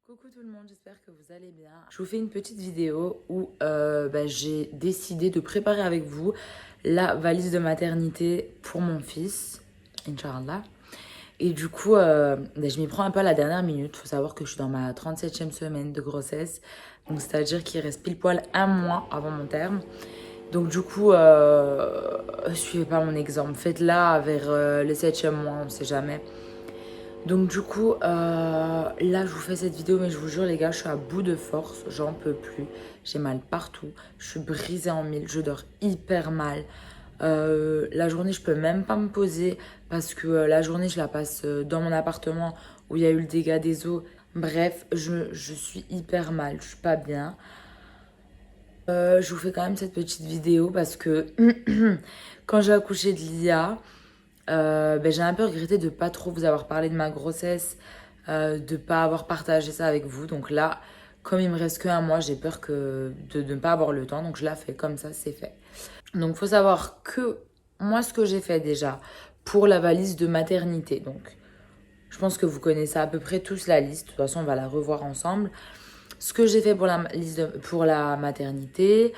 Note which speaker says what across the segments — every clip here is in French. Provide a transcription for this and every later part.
Speaker 1: Coucou tout le monde, j'espère que vous allez bien. Je vous fais une petite vidéo où j'ai décidé de préparer avec vous la valise de maternité pour mon fils, Inch'Allah. Et du coup, je m'y prends un peu à la dernière minute. Il faut savoir que je suis dans ma 37e semaine de grossesse. Donc c'est-à-dire qu'il reste pile poil un mois avant mon terme. Donc du coup, suivez pas mon exemple. Faites-la vers le 7e mois, on ne sait jamais. Donc du coup, là je vous fais cette vidéo, mais je vous jure les gars, je suis à bout de force, j'en peux plus. J'ai mal partout, je suis brisée en mille, je dors hyper mal. La journée, je peux même pas me poser parce que la journée, je la passe dans mon appartement où il y a eu le dégât des eaux. Bref, je suis hyper mal, je suis pas bien. Je vous fais quand même cette petite vidéo parce que quand j'ai accouché de Lia, j'ai un peu regretté de pas trop vous avoir parlé de ma grossesse, de pas avoir partagé ça avec vous. Donc là, comme il me reste qu'un mois, j'ai peur de ne pas avoir le temps. Donc je la fais comme ça, c'est fait. Donc faut savoir que moi, ce que j'ai fait déjà pour la valise de maternité. Donc je pense que vous connaissez à peu près tous la liste. De toute façon, on va la revoir ensemble. Ce que j'ai fait pour la liste pour la maternité,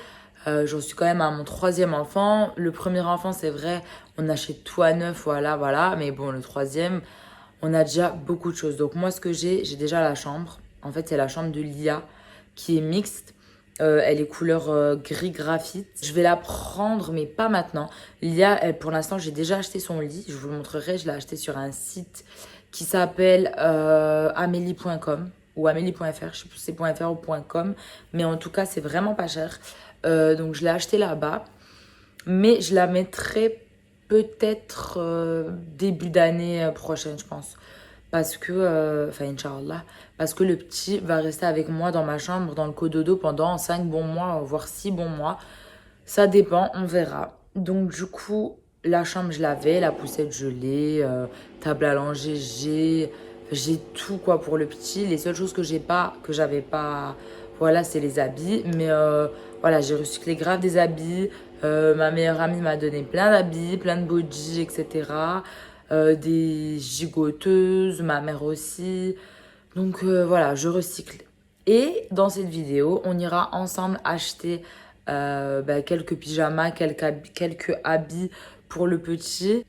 Speaker 1: j'en suis quand même à mon 3e enfant. Le premier enfant, c'est vrai, on achète tout à neuf, voilà. Mais bon, le 3e, on a déjà beaucoup de choses. Donc moi, ce que j'ai déjà la chambre. En fait, c'est la chambre de Lia qui est mixte. Elle est couleur gris graphite. Je vais la prendre, mais pas maintenant. Lia, pour l'instant, j'ai déjà acheté son lit. Je vous le montrerai. Je l'ai acheté sur un site qui s'appelle amélie.com ou amélie.fr. Je sais plus si c'est .fr ou .com. Mais en tout cas, c'est vraiment pas cher. Donc, je l'ai acheté là-bas. Mais je la mettrai peut-être début d'année prochaine, je pense. Parce que, Inch'Allah, parce que le petit va rester avec moi dans ma chambre, dans le cododo, pendant 5 bons mois, voire 6 bons mois. Ça dépend, on verra. Donc, du coup, la chambre, je l'avais, la poussette, je l'ai, table à langer, j'ai tout, quoi, pour le petit. Les seules choses que j'ai pas, que j'avais pas, voilà, c'est les habits. Mais, voilà, j'ai recyclé grave des habits. Ma meilleure amie m'a donné plein d'habits, plein de bodys, etc. Des gigoteuses, ma mère aussi. Donc voilà, je recycle. Et dans cette vidéo, on ira ensemble acheter quelques pyjamas, quelques habits pour le petit.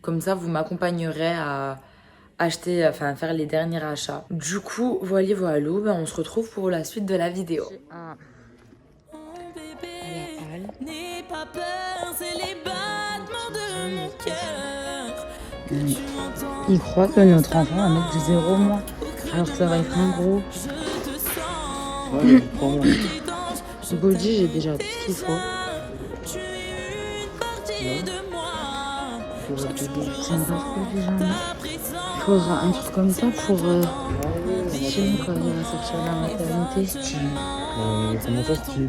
Speaker 1: Comme ça, vous m'accompagnerez à acheter, enfin faire les derniers achats. Du coup, voilà, on se retrouve pour la suite de la vidéo.
Speaker 2: N'aie pas peur, c'est les battements de mon cœur que tu entends.
Speaker 1: Il croit que notre enfant va mettre 0 mois, alors que ça va être un gros.
Speaker 2: Je te sens.
Speaker 3: Ouais, prends-moi.
Speaker 1: Ce body, j'ai déjà tout ce qu'il faut.
Speaker 2: Tu es une partie de moi.
Speaker 1: J'aime pas trop le pyjama. Il faudra un truc comme ça pour Style quand il va sortir de la maternité. Style.
Speaker 3: Comment ça, style?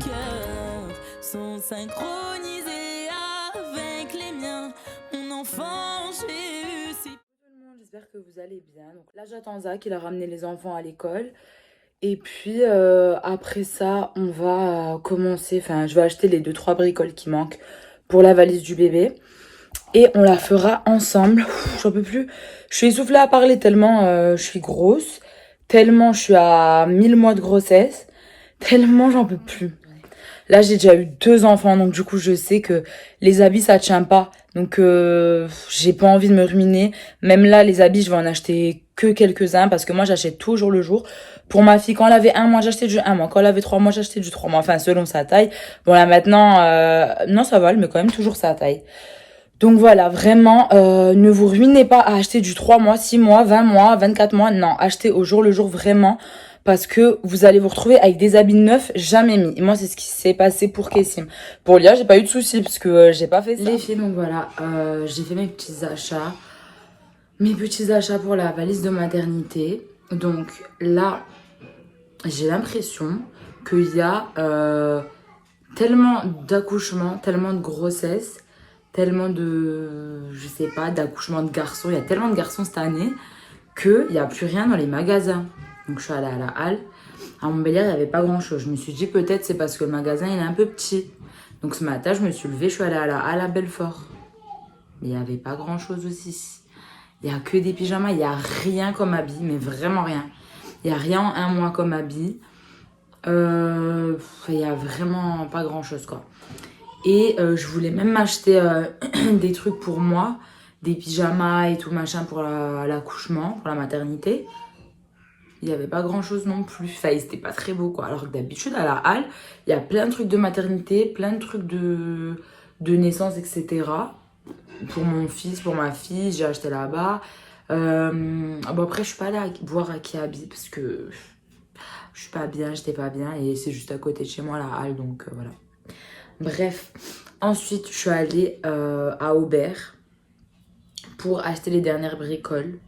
Speaker 2: Sont synchronisés avec les miens. Mon enfant, j'ai eu si.
Speaker 1: Tout le monde, j'espère que vous allez bien. Donc là, j'attends Zach, il a ramené les enfants à l'école. Et puis après ça, on va commencer. Enfin, je vais acheter les 2-3 bricoles qui manquent pour la valise du bébé. Et on la fera ensemble. J'en peux plus. Je suis essoufflée à parler tellement je suis grosse. Tellement je suis à 1000 mois de grossesse. Tellement j'en peux plus. Là, j'ai déjà eu 2 enfants. Donc du coup, je sais que les habits, ça tient pas. Donc j'ai pas envie de me ruiner. Même là, les habits, je vais en acheter que quelques-uns. Parce que moi, j'achète toujours le jour. Pour ma fille, quand elle avait 1 mois, j'achetais du 1 mois. Quand elle avait 3 mois, j'achetais du 3 mois. Enfin, selon sa taille. Bon, là, maintenant, non, ça va, elle met quand même toujours sa taille. Donc voilà, vraiment, ne vous ruinez pas à acheter du 3 mois, 6 mois, 20 mois, 24 mois. Non, achetez au jour le jour vraiment. Parce que vous allez vous retrouver avec des habits neufs jamais mis. Et moi, c'est ce qui s'est passé pour Kessim. Pour Lia, j'ai pas eu de soucis parce que j'ai pas fait ça. Les filles, donc voilà, j'ai fait mes petits achats. Mes petits achats pour la valise de maternité. Donc là, j'ai l'impression qu'il y a tellement d'accouchements, tellement de grossesse, tellement de, je sais pas, d'accouchements de garçons. Il y a tellement de garçons cette année qu'il n'y a plus rien dans les magasins. Donc je suis allée à la halle. À Montbéliard, il n'y avait pas grand chose. Je me suis dit peut-être c'est parce que le magasin il est un peu petit. Donc ce matin, je me suis levée, je suis allée à la halle à Belfort. Mais il n'y avait pas grand chose aussi. Il n'y a que des pyjamas, il n'y a rien comme habit, mais vraiment rien. Il n'y a rien en un mois comme habit. Il n'y a vraiment pas grand chose quoi. Et je voulais même m'acheter des trucs pour moi, des pyjamas et tout machin pour l'accouchement, pour la maternité. Il n'y avait pas grand chose non plus. Enfin, c'était pas très beau quoi. Alors que d'habitude à la halle, il y a plein de trucs de maternité, plein de trucs de naissance, etc. Pour mon fils, pour ma fille, j'ai acheté là-bas. Bon, après, je suis pas allée voir à qui habille parce que je suis pas bien, j'étais pas bien et c'est juste à côté de chez moi la halle donc voilà. Bref, ensuite je suis allée à Aubert pour acheter les dernières bricoles.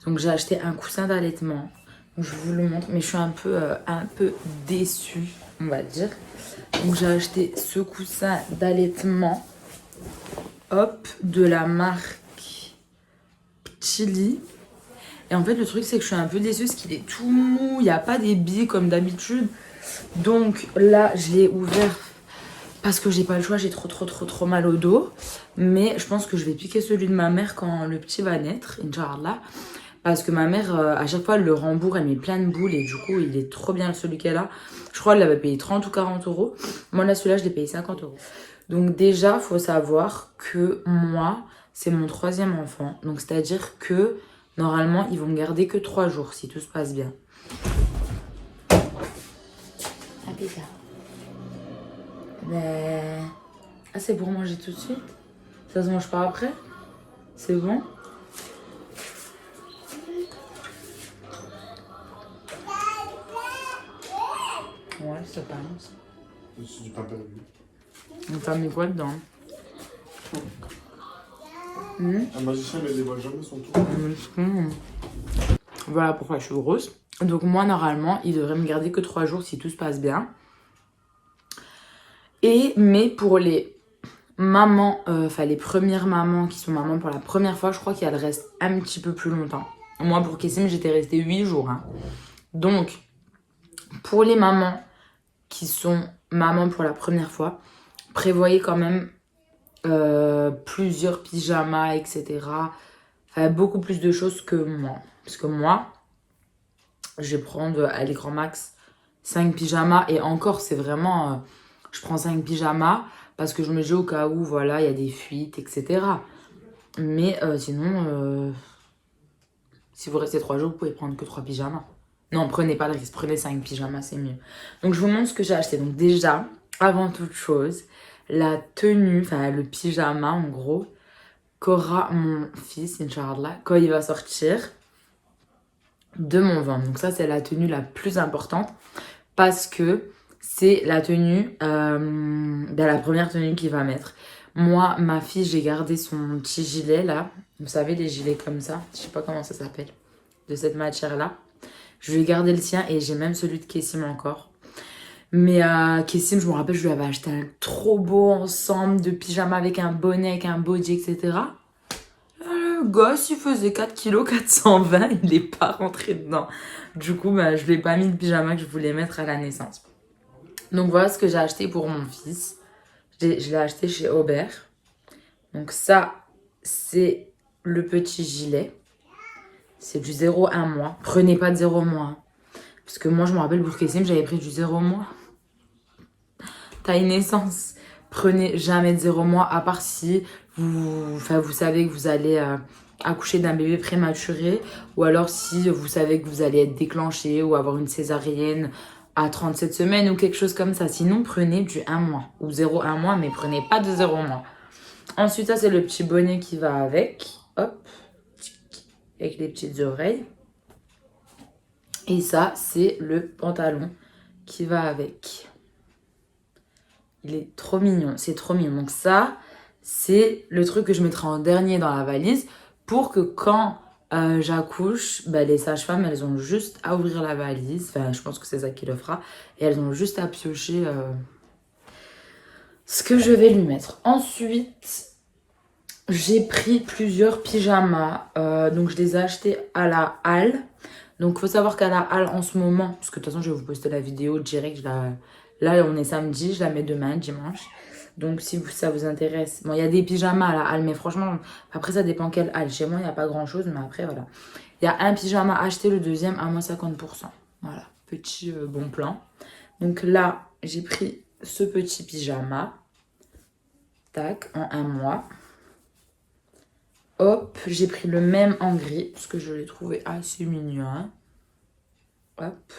Speaker 1: Donc j'ai acheté un coussin d'allaitement. Je vous le montre, mais je suis un peu déçue, on va dire. Donc j'ai acheté ce coussin d'allaitement, hop, de la marque Chili. Et en fait le truc c'est que je suis un peu déçue parce qu'il est tout mou, il n'y a pas des billes comme d'habitude. Donc là je l'ai ouvert parce que j'ai pas le choix, j'ai trop mal au dos. Mais je pense que je vais piquer celui de ma mère quand le petit va naître, Inch'Allah. Parce que ma mère, à chaque fois, elle le rembourre, elle met plein de boules et du coup, il est trop bien celui qu'elle a. Je crois qu'elle l'avait payé 30 ou 40 euros. Moi, là, celui-là, je l'ai payé 50 euros. Donc déjà, il faut savoir que moi, c'est mon 3e enfant. Donc c'est-à-dire que, normalement, ils vont me garder que 3 jours, si tout se passe bien. Impeccable. Mais... Ah, c'est pour manger tout de suite? Ça se mange pas après? C'est bon? Ouais, c'est pas bon ça.
Speaker 3: C'est du pain perdu.
Speaker 1: On t'a mis quoi dedans?
Speaker 3: Un magicien ne dévoile jamais son tour.
Speaker 1: Voilà pourquoi je suis grosse. Donc moi, normalement, il devrait me garder que 3 jours si tout se passe bien. Mais pour les mamans, enfin les premières mamans qui sont mamans pour la première fois, je crois qu'elles restent un petit peu plus longtemps. Moi, pour Kessim, j'étais restée 8 jours. Hein. Donc, pour les mamans qui sont mamans pour la première fois, prévoyez quand même plusieurs pyjamas, etc. Enfin, beaucoup plus de choses que moi. Parce que moi, je vais prendre à l'écran max 5 pyjamas. Et encore, c'est vraiment... je prends 5 pyjamas parce que je me dis au cas où, voilà, il y a des fuites, etc. Mais sinon, si vous restez 3 jours, vous pouvez prendre que 3 pyjamas. Non, prenez pas de risque, prenez 5 pyjamas, c'est mieux. Donc, je vous montre ce que j'ai acheté. Donc, déjà, avant toute chose, la tenue, enfin, le pyjama, en gros, qu'aura mon fils, Inch'Allah, quand il va sortir de mon ventre. Donc, ça, c'est la tenue la plus importante parce que c'est la tenue, la première tenue qu'il va mettre. Moi, ma fille, j'ai gardé son petit gilet, là. Vous savez, les gilets comme ça. Je sais pas comment ça s'appelle. De cette matière-là. Je lui ai gardé le sien et j'ai même celui de Kessim encore. Mais Kessim, je me rappelle, je lui avais acheté un trop beau ensemble de pyjama avec un bonnet, avec un body, etc. Le gosse, il faisait 4 kg 420, il n'est pas rentré dedans. Du coup, je lui ai pas mis le pyjama que je voulais mettre à la naissance. Donc voilà ce que j'ai acheté pour mon fils. Je l'ai acheté chez Aubert. Donc ça, c'est le petit gilet. C'est du 0,1 mois. Prenez pas de 0 mois. Parce que moi, je me rappelle pour Kessim, j'avais pris du 0 mois. Taille naissance. Prenez jamais de 0 mois, à part si vous savez que vous allez accoucher d'un bébé prématuré. Ou alors si vous savez que vous allez être déclenché ou avoir une césarienne à 37 semaines ou quelque chose comme ça. Sinon, prenez du 1 mois ou 0,1 mois, mais prenez pas de 0 mois. Ensuite, ça, c'est le petit bonnet qui va avec. Hop. Avec les petites oreilles. Et ça, c'est le pantalon qui va avec. Il est trop mignon. C'est trop mignon. Donc ça, c'est le truc que je mettrai en dernier dans la valise pour que quand j'accouche, les sages-femmes, elles ont juste à ouvrir la valise. Enfin, je pense que c'est ça qui le fera. Et elles ont juste à piocher ce que je vais lui mettre. Ensuite, j'ai pris plusieurs pyjamas. Donc, je les ai achetés à la halle. Donc, il faut savoir qu'à la halle, en ce moment, parce que de toute façon, je vais vous poster la vidéo direct. Là, on est samedi, je la mets demain, dimanche. Donc, si ça vous intéresse. Bon, il y a des pyjamas à la halle, mais franchement, après, ça dépend quelle halle. Chez moi, il n'y a pas grand-chose, mais après, voilà. Il y a un pyjama acheté, le deuxième à moins 50%. Voilà, petit bon plan. Donc là, j'ai pris ce petit pyjama. Tac, en 1 mois. Hop, j'ai pris le même en gris parce que je l'ai trouvé assez mignon. Hop.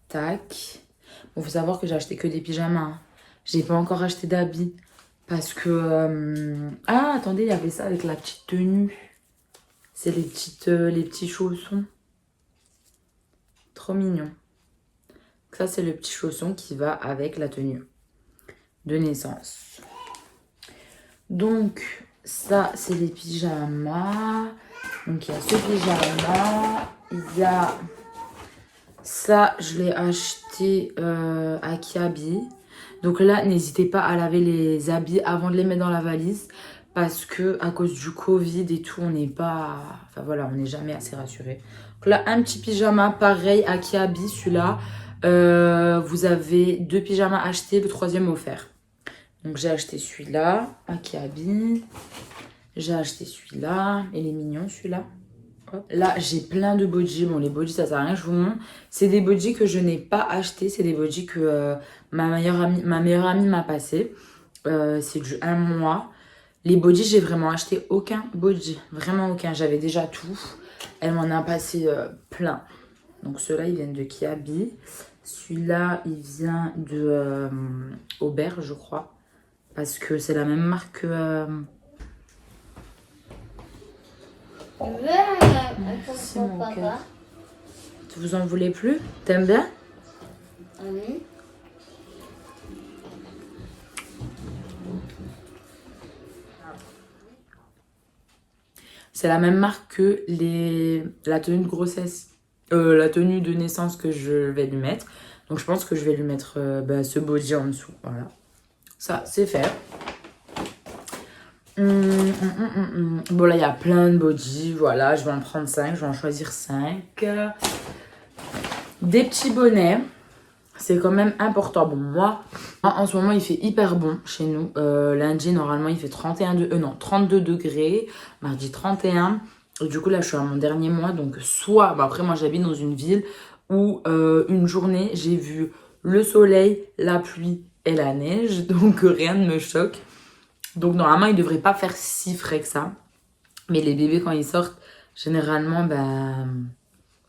Speaker 1: Tac. Bon, faut savoir que j'ai acheté que des pyjamas. Hein. J'ai pas encore acheté d'habits. Parce que... Ah, attendez, il y avait ça avec la petite tenue. C'est les petits chaussons. Trop mignon. Ça, c'est le petit chausson qui va avec la tenue de naissance. Donc, ça, c'est les pyjamas. Donc, il y a ce pyjama. Il y a... Ça, je l'ai acheté à Kiabi. Donc là, n'hésitez pas à laver les habits avant de les mettre dans la valise. Parce que à cause du Covid et tout, on n'est pas... Enfin voilà, on n'est jamais assez rassuré. Donc là, un petit pyjama, pareil, à Kiabi, celui-là. Vous avez 2 pyjamas achetés, le 3e offert. Donc j'ai acheté celui-là, à Kiabi. J'ai acheté celui-là. Il est mignon, celui-là. Là, j'ai plein de bodys. Bon, les bodys, ça sert à rien, je vous montre. C'est des bodys que je n'ai pas achetés. C'est des bodys que ma meilleure amie m'a passé. C'est du 1 mois. Les bodys, j'ai vraiment acheté aucun body. Vraiment aucun. J'avais déjà tout. Elle m'en a passé plein. Donc, ceux-là, ils viennent de Kiabi. Celui-là, il vient de Aubert, je crois. Parce que c'est la même marque que... Merci, mon cœur. Vous en voulez plus? T'aimes bien?
Speaker 4: Oui.
Speaker 1: C'est la même marque que la tenue de grossesse. La tenue de naissance que je vais lui mettre. Donc je pense que je vais lui mettre ce body en dessous. Voilà. Ça, c'est fait. Bon, là, il y a plein de body. Voilà, je vais en prendre 5. Je vais en choisir 5. Des petits bonnets. C'est quand même important. Bon, moi, en ce moment, il fait hyper bon chez nous. Lundi, normalement, il fait 32 degrés. Mardi, 31. Et du coup, là, je suis à mon dernier mois. Donc, soit... Bah, après, moi, j'habite dans une ville où une journée, j'ai vu le soleil, la pluie et la neige. Donc, rien ne me choque. Donc, normalement, il ne devrait pas faire si frais que ça. Mais les bébés, quand ils sortent, généralement,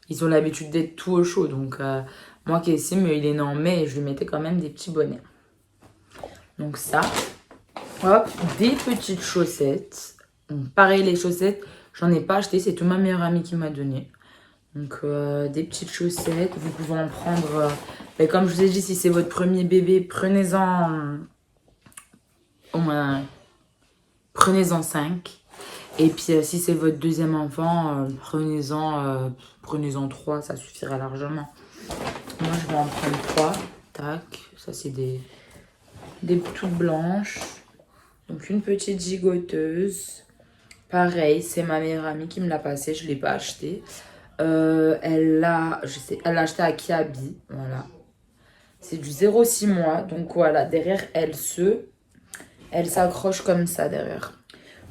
Speaker 1: ils ont l'habitude d'être tout au chaud. Donc, moi, Kessim, il est né en mai et je lui mettais quand même des petits bonnets. Donc, ça. Hop, des petites chaussettes. Donc, pareil, les chaussettes, j'en ai pas acheté. C'est tout ma meilleure amie qui m'a donné. Donc, des petites chaussettes. Vous pouvez en prendre... comme je vous ai dit, si c'est votre premier bébé, prenez-en... au moins... Prenez-en 5. Et puis, si c'est votre deuxième enfant, prenez-en 3. Ça suffira largement. Moi, je vais en prendre 3. Tac. Ça, c'est des toutes blanches. Donc, une petite gigoteuse. Pareil, c'est ma meilleure amie qui me l'a passé. Je ne l'ai pas acheté. Elle l'a acheté à Kiabi. Voilà. C'est du 0,6 mois. Donc, voilà. Derrière, elle s'accroche comme ça derrière.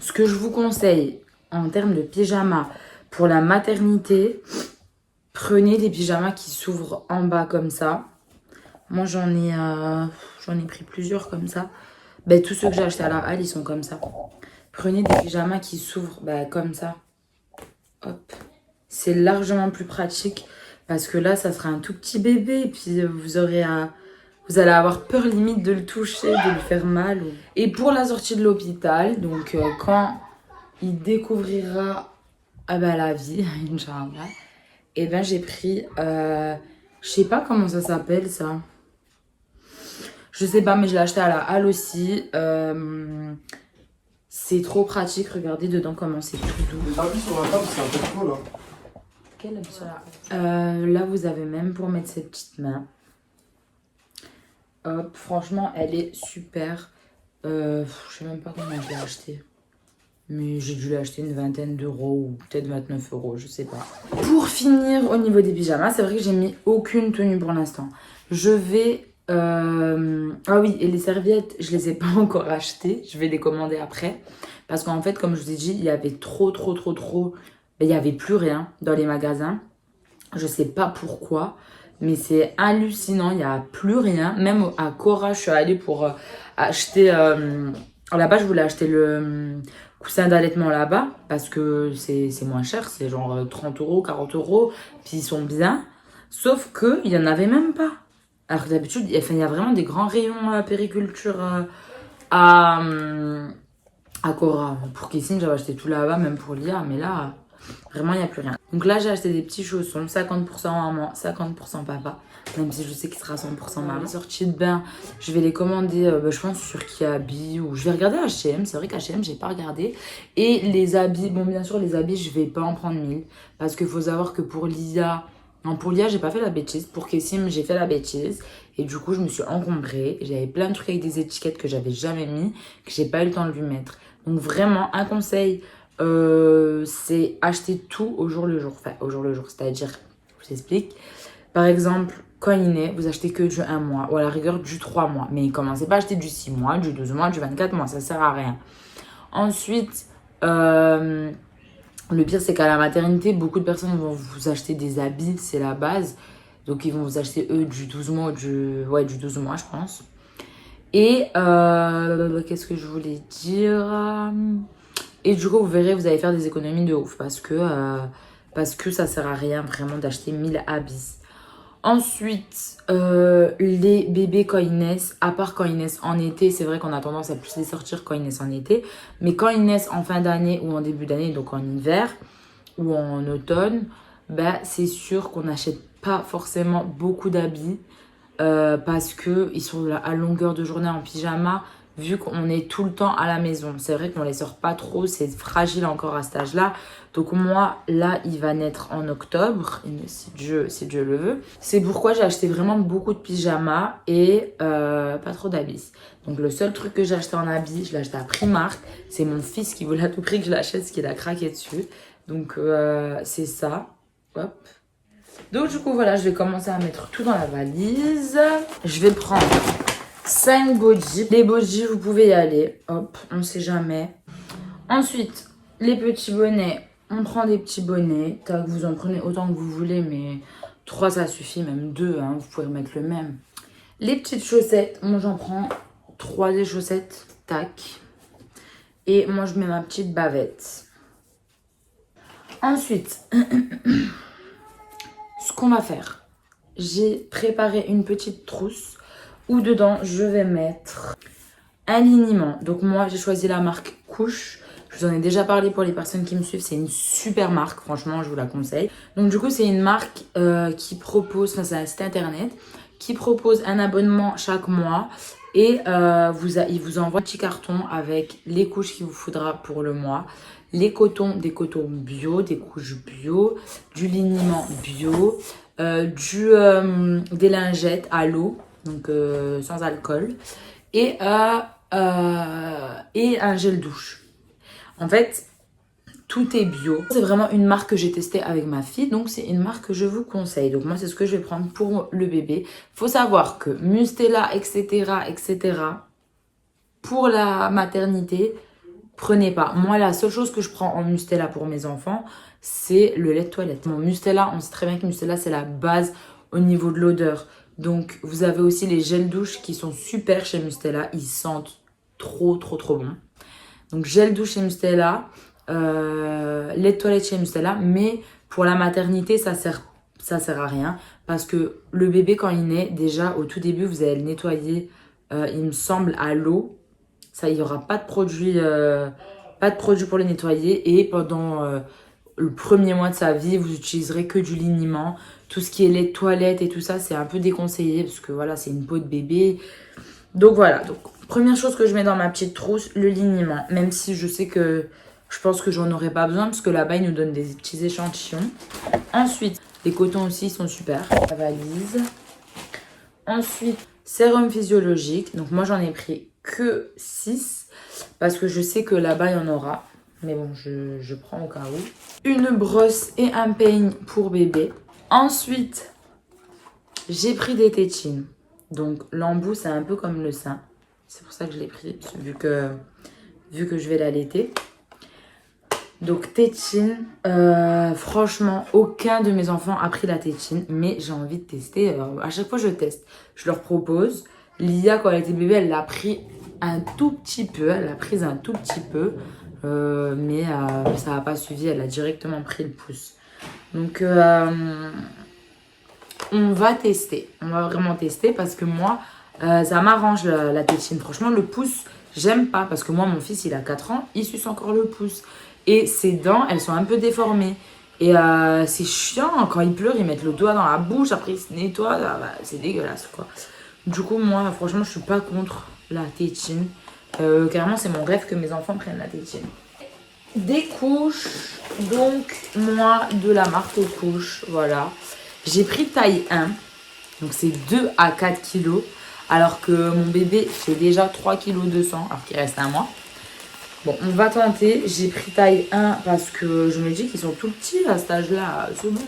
Speaker 1: Ce que je vous conseille en termes de pyjama pour la maternité, prenez des pyjamas qui s'ouvrent en bas comme ça. Moi, j'en ai pris plusieurs comme ça. Tous ceux que j'ai achetés à la halle, ils sont comme ça. Prenez des pyjamas qui s'ouvrent comme ça. Hop. C'est largement plus pratique parce que là, ça sera un tout petit bébé et puis vous allez avoir peur limite de le toucher, de lui faire mal. Et pour la sortie de l'hôpital, donc quand il découvrira la vie, Inch'Allah, et j'ai pris, je sais pas comment ça s'appelle ça. Je sais pas, mais je l'ai acheté à la halle aussi. C'est trop pratique, regardez dedans comment c'est tout doux.
Speaker 3: Les habits sur la table, c'est un peu trop là.
Speaker 1: Quel habit sur la... Là, vous avez même pour mettre ses petites mains. Hop, franchement, elle est super. Je sais même pas combien je l'ai acheté. Mais j'ai dû l'acheter une vingtaine d'euros ou peut-être 29 euros, je sais pas. Pour finir, au niveau des pyjamas, c'est vrai que j'ai mis aucune tenue pour l'instant. Je vais... Ah oui, et les serviettes, je les ai pas encore achetées. Je vais les commander après. Parce qu'en fait, comme je vous ai dit, il y avait trop... Il y avait plus rien dans les magasins. Je sais pas pourquoi, mais c'est hallucinant. Il n'y a plus rien. Même à Cora, je suis allée pour acheter... là-bas, je voulais acheter le coussin d'allaitement là-bas parce que c'est moins cher. C'est genre 30 euros, 40 euros. Puis ils sont bien. Sauf qu'il n'y en avait même pas. Alors que d'habitude, il y a vraiment des grands rayons périculture à Cora. Pour Kissine, j'avais acheté tout là-bas, même pour Lia. Mais là... Vraiment, il n'y a plus rien. Donc là, j'ai acheté des petits chaussons. 50% maman, 50% papa. Même si je sais qu'il sera 100% maman. Les sorties de bain, je vais les commander, je pense, sur Kiabi. Ou je vais regarder H&M. C'est vrai qu'H&M, j'ai pas regardé. Et les habits, bon, bien sûr, les habits, je vais pas en prendre 1000. Parce qu'il faut savoir que pour Lia... Non, pour Lia, j'ai pas fait la bêtise. Pour Kessim, j'ai fait la bêtise. Et du coup, je me suis encombrée. J'avais plein de trucs avec des étiquettes que j'avais jamais mis. Que j'ai pas eu le temps de lui mettre. Donc vraiment, un conseil... c'est acheter tout au jour le jour. Enfin, au jour le jour, c'est-à-dire, je vous explique. Par exemple, quand il naît, vous achetez que du 1 mois ou à la rigueur du 3 mois. Mais commencez pas à acheter du 6 mois, du 12 mois, du 24 mois. Ça sert à rien. Ensuite, le pire, c'est qu'à la maternité, beaucoup de personnes vont vous acheter des habits. C'est la base. Donc, ils vont vous acheter, eux, du 12 mois ou du 12 mois, je pense. Et, qu'est-ce que je voulais dire ? Et du coup, vous verrez, vous allez faire des économies de ouf parce que ça sert à rien vraiment d'acheter 1000 habits. Ensuite, les bébés quand ils naissent, à part quand ils naissent en été, c'est vrai qu'on a tendance à plus les sortir quand ils naissent en été. Mais quand ils naissent en fin d'année ou en début d'année, donc en hiver ou en automne, bah, c'est sûr qu'on n'achète pas forcément beaucoup d'habits parce qu'ils sont là à longueur de journée en pyjama. Vu qu'on est tout le temps à la maison. C'est vrai qu'on les sort pas trop, c'est fragile encore à cet âge-là. Donc moi, là, il va naître en octobre, si Dieu le veut. C'est pourquoi j'ai acheté vraiment beaucoup de pyjamas et pas trop d'habits. Donc le seul truc que j'ai acheté en habits, je l'ai acheté à Primark. C'est mon fils qui voulait à tout prix que je l'achète, parce qu'il a craqué dessus. Donc c'est ça. Hop. Donc du coup, voilà, je vais commencer à mettre tout dans la valise. Je vais prendre... 5 bodys. Les bodys, vous pouvez y aller. Hop, on sait jamais. Ensuite, les petits bonnets. On prend des petits bonnets. Tac, vous en prenez autant que vous voulez, mais 3 ça suffit, même 2, hein, vous pouvez remettre le même. Les petites chaussettes, moi j'en prends 3 des chaussettes. Tac. Et moi je mets ma petite bavette. Ensuite, ce qu'on va faire, j'ai préparé une petite trousse où dedans je vais mettre un liniment. Donc moi j'ai choisi la marque Couche. Je vous en ai déjà parlé pour les personnes qui me suivent. C'est une super marque, franchement je vous la conseille. Donc du coup c'est une marque qui propose, enfin c'est un site internet, qui propose un abonnement chaque mois. Et il vous envoie un petit carton avec les couches qu'il vous faudra pour le mois. Les cotons, des cotons bio, des couches bio, du liniment bio, des lingettes à l'eau. Donc sans alcool et un gel douche. En fait tout est bio. C'est vraiment une marque que j'ai testée avec ma fille, donc c'est une marque que je vous conseille. Donc moi c'est ce que je vais prendre pour le bébé. Faut savoir que Mustela, etc. Pour la maternité, prenez pas. Moi la seule chose que je prends en Mustela pour mes enfants, c'est le lait de toilette. Mon Mustela, on sait très bien que Mustela c'est la base au niveau de l'odeur. Donc, vous avez aussi les gels douche qui sont super chez Mustela. Ils sentent trop bon. Donc, gel douche chez Mustela, lait de toilette chez Mustela. Mais pour la maternité, ça sert à rien. Parce que le bébé, quand il naît, déjà, au tout début, vous allez le nettoyer, il me semble, à l'eau. Ça, il n'y aura pas de produit pour le nettoyer. Et pendant le premier mois de sa vie, vous utiliserez que du liniment. Tout ce qui est lait de toilette et tout ça, c'est un peu déconseillé parce que voilà, c'est une peau de bébé. Donc voilà, donc première chose que je mets dans ma petite trousse, le liniment. Même si je sais que je pense que j'en aurais pas besoin parce que là-bas, ils nous donnent des petits échantillons. Ensuite, les cotons aussi sont super. La valise. Ensuite, sérum physiologique. Donc moi, j'en ai pris que 6 parce que je sais que là-bas, il y en aura. Mais bon, je prends au cas où. Une brosse et un peigne pour bébé. Ensuite, j'ai pris des tétines. Donc, l'embout, c'est un peu comme le sein. C'est pour ça que je l'ai pris, vu que je vais l'allaiter. Donc tétine, franchement, aucun de mes enfants a pris la tétine, mais j'ai envie de tester. À chaque fois, je teste. Je leur propose. Lia, quand elle était bébé, elle l'a pris un tout petit peu. Elle l'a prise un tout petit peu, mais ça n'a pas suivi. Elle a directement pris le pouce. Donc, on va tester. On va vraiment tester parce que moi, ça m'arrange la tétine. Franchement, le pouce, j'aime pas parce que moi, mon fils, il a 4 ans, il suce encore le pouce. Et ses dents, elles sont un peu déformées. Et c'est chiant, quand il pleure, ils mettent le doigt dans la bouche, après ils se nettoient, c'est dégueulasse quoi. Du coup, moi, franchement, je suis pas contre la tétine. Carrément, c'est mon rêve que mes enfants prennent la tétine. Des couches, donc moi, de la marque aux couches, voilà. J'ai pris taille 1, donc c'est 2 à 4 kilos, alors que mon bébé fait déjà 3 kg 200, alors qu'il reste un mois. Bon, on va tenter. J'ai pris taille 1 parce que je me dis qu'ils sont tout petits à cet âge-là. C'est bon.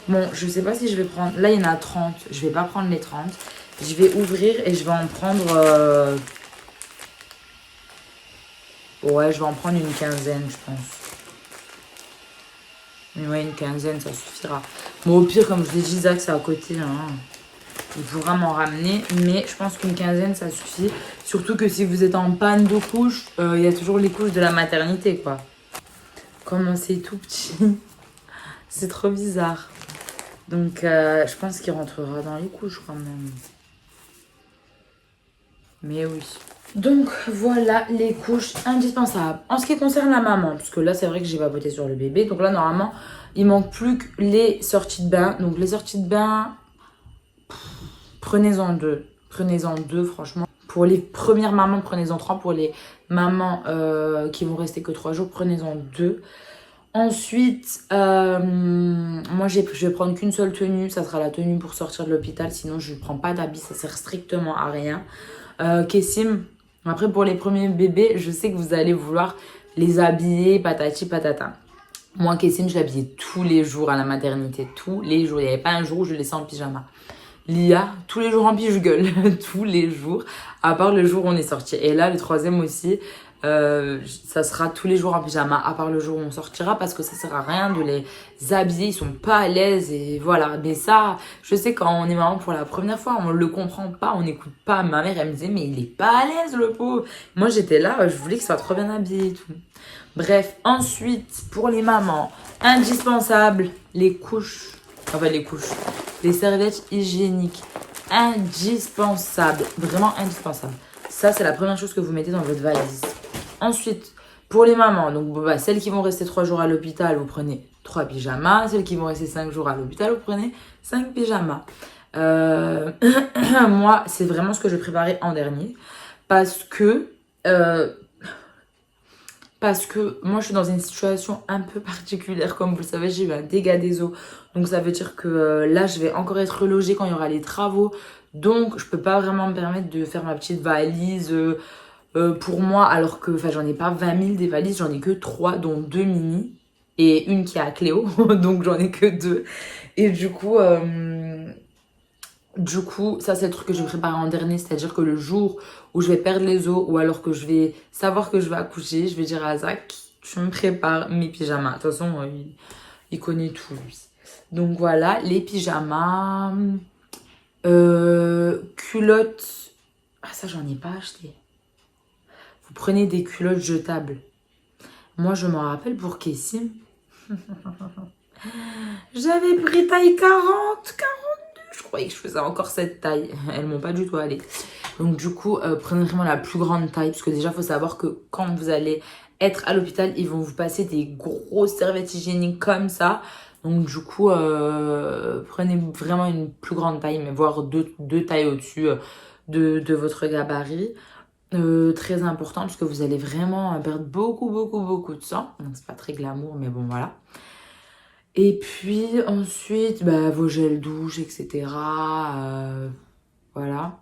Speaker 1: Bon, je sais pas si je vais prendre... Là, il y en a 30. Je vais pas prendre les 30. Je vais ouvrir et je vais en prendre... Ouais, je vais en prendre une quinzaine, je pense. Mais ouais, une quinzaine, ça suffira. Bon, au pire, comme je l'ai dit, Zach, c'est à côté. Hein. Il pourra m'en ramener, mais je pense qu'une quinzaine, ça suffit. Surtout que si vous êtes en panne de couches, il y a toujours les couches de la maternité, quoi. Comment c'est tout petit. C'est trop bizarre. Donc, je pense qu'il rentrera dans les couches, quand même. Mais oui. Donc, voilà les couches indispensables. En ce qui concerne la maman, parce que là, c'est vrai que j'ai papoté sur le bébé. Donc là, normalement, il manque plus que les sorties de bain. Donc, les sorties de bain... Prenez-en 2. Prenez-en 2, franchement. Pour les premières mamans, prenez-en 3. Pour les mamans qui vont rester que 3 jours, prenez-en 2. Ensuite, moi, je vais prendre qu'une seule tenue. Ça sera la tenue pour sortir de l'hôpital. Sinon, je ne prends pas d'habits. Ça sert strictement à rien. Kessim, après, pour les premiers bébés, je sais que vous allez vouloir les habiller, patati patata. Moi, Kessim, je l'habillais tous les jours à la maternité. Tous les jours. Il n'y avait pas un jour où je le laissais en pyjama. Lia, tous les jours en gueule tous les jours, à part le jour où on est sorti. Et là, le troisième aussi, ça sera tous les jours en pyjama, à part le jour où on sortira, parce que ça sert à rien de les habiller, ils sont pas à l'aise, et voilà. Mais ça, je sais, quand on est maman pour la première fois, on le comprend pas, on n'écoute pas. Ma mère, elle me disait, mais il est pas à l'aise, le pauvre. Moi, j'étais là, je voulais qu'il soit trop bien habillé et tout. Bref, ensuite, pour les mamans, indispensable, les couches. Enfin, les couches. Les serviettes hygiéniques. Indispensables. Vraiment indispensables. Ça, c'est la première chose que vous mettez dans votre valise. Ensuite, pour les mamans, donc celles qui vont rester 3 jours à l'hôpital, vous prenez 3 pyjamas. Celles qui vont rester 5 jours à l'hôpital, vous prenez 5 pyjamas. Moi, c'est vraiment ce que je préparais en dernier. Parce que moi, je suis dans une situation un peu particulière. Comme vous le savez, j'ai eu un dégât des eaux. Donc, ça veut dire que là, je vais encore être relogée quand il y aura les travaux. Donc, je peux pas vraiment me permettre de faire ma petite valise pour moi. Alors que, j'en ai pas 20 000 des valises. J'en ai que 3, dont 2 mini. Et une qui est à Cléo. Donc, j'en ai que 2. Et du coup, ça, c'est le truc que je vais préparer en dernier. C'est-à-dire que le jour où je vais perdre les os ou alors que je vais savoir que je vais accoucher, je vais dire à Zach, tu me prépares mes pyjamas. De toute façon, il connaît tout, lui. Donc voilà, les pyjamas. Culottes. Ah, ça, j'en ai pas acheté. Vous prenez des culottes jetables. Moi, je m'en rappelle pour Kessim. J'avais pris taille 40. Je croyais que je faisais encore cette taille. Elles m'ont pas du tout allé. Donc du coup, prenez vraiment la plus grande taille. Parce que déjà, il faut savoir que quand vous allez être à l'hôpital, ils vont vous passer des grosses serviettes hygiéniques comme ça. Donc du coup, prenez vraiment une plus grande taille. Mais voire deux tailles au-dessus de votre gabarit. Très important parce que vous allez vraiment perdre beaucoup de sang. Donc c'est pas très glamour, mais bon voilà. Et puis ensuite, vos gels douche, etc. Voilà.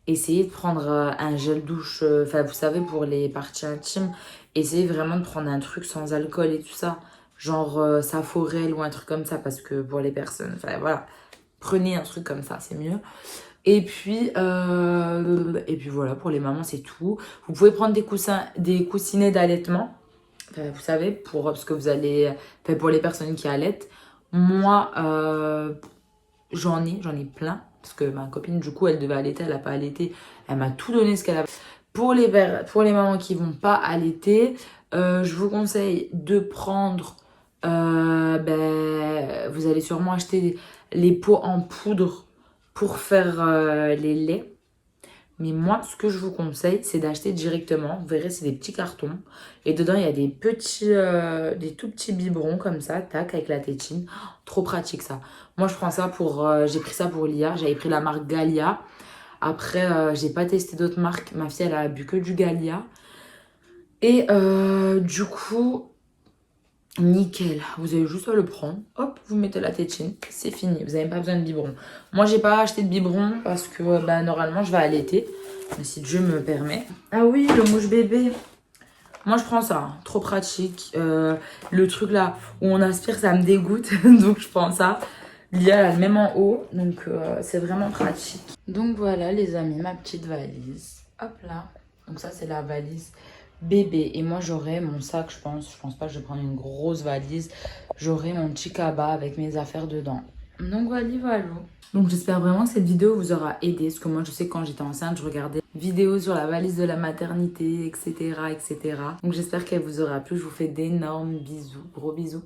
Speaker 1: Essayez de prendre un gel douche, vous savez, pour les parties intimes. Essayez vraiment de prendre un truc sans alcool et tout ça. Genre Saforel ou un truc comme ça, parce que pour les personnes, voilà. Prenez un truc comme ça, c'est mieux. Et puis voilà, pour les mamans, c'est tout. Vous pouvez prendre des coussinets d'allaitement. Enfin, vous savez, parce que vous allez... Enfin, pour les personnes qui allaitent. Moi, j'en ai plein. Parce que ma copine, du coup, elle devait allaiter, elle n'a pas allaité. Elle m'a tout donné ce qu'elle avait. Pour les mamans qui vont pas allaiter, je vous conseille de prendre... vous allez sûrement acheter les pots en poudre pour faire les laits. Mais moi, ce que je vous conseille, c'est d'acheter directement. Vous verrez, c'est des petits cartons. Et dedans, il y a des tout petits biberons comme ça, tac, avec la tétine. Oh, trop pratique ça. Moi, je prends ça pour... j'ai pris ça pour Lia. J'avais pris la marque Galia. Après, j'ai pas testé d'autres marques. Ma fille, elle a bu que du Galia. Et du coup... Nickel, vous avez juste à le prendre, hop, vous mettez la tétine, c'est fini, vous n'avez pas besoin de biberon. Moi, j'ai pas acheté de biberon parce que normalement, je vais allaiter, mais si Dieu me permet. Ah oui, le mouche bébé, moi je prends ça, hein, trop pratique. Le truc là où on aspire, ça me dégoûte, donc je prends ça. Lia, elle a le même en haut, donc c'est vraiment pratique. Donc voilà les amis, ma petite valise, hop là. Donc ça, c'est la valise bébé. Et moi, j'aurai mon sac, je pense. Je pense pas que je vais prendre une grosse valise. J'aurai mon petit cabas avec mes affaires dedans. Donc voilà. Donc j'espère vraiment que cette vidéo vous aura aidé. Parce que moi, je sais que quand j'étais enceinte, je regardais vidéos sur la valise de la maternité, etc. etc. Donc j'espère qu'elle vous aura plu. Je vous fais d'énormes bisous. Gros bisous.